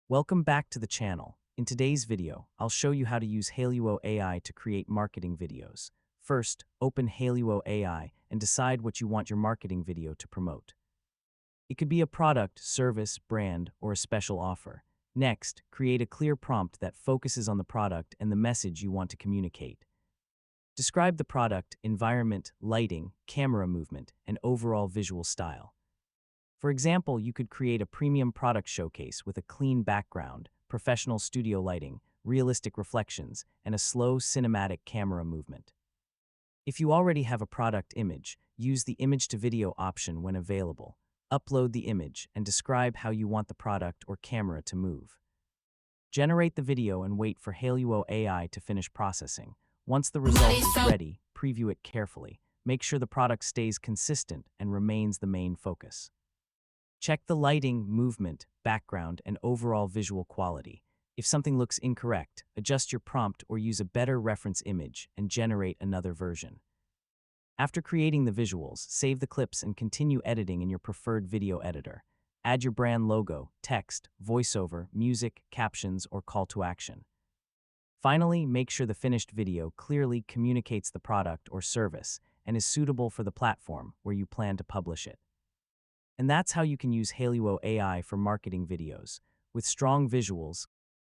Welcome back to the channel. In today's video, I'll show you how to use Hailuo AI to create marketing videos. First, open Hailuo AI and decide what you want your marketing video to promote. It could be a product, service, brand, or a special offer. Next, create a clear prompt that focuses on the product and the message you want to communicate. Describe the product, environment, lighting, camera movement, and overall visual style. For example, you could create a premium product showcase with a clean background, professional studio lighting, realistic reflections, and a slow cinematic camera movement. If you already have a product image, use the image to video option when available. Upload the image and describe how you want the product or camera to move. Generate the video and wait for Hailuo AI to finish processing. Once the result is ready, preview it carefully. Make sure the product stays consistent and remains the main focus. Check the lighting, movement, background, and overall visual quality. If something looks incorrect, adjust your prompt or use a better reference image and generate another version. After creating the visuals, save the clips and continue editing in your preferred video editor. Add your brand logo, text, voiceover, music, captions, or call to action. Finally, make sure the finished video clearly communicates the product or service and is suitable for the platform where you plan to publish it. And that's how you can use Hailuo AI for marketing videos. With strong visuals,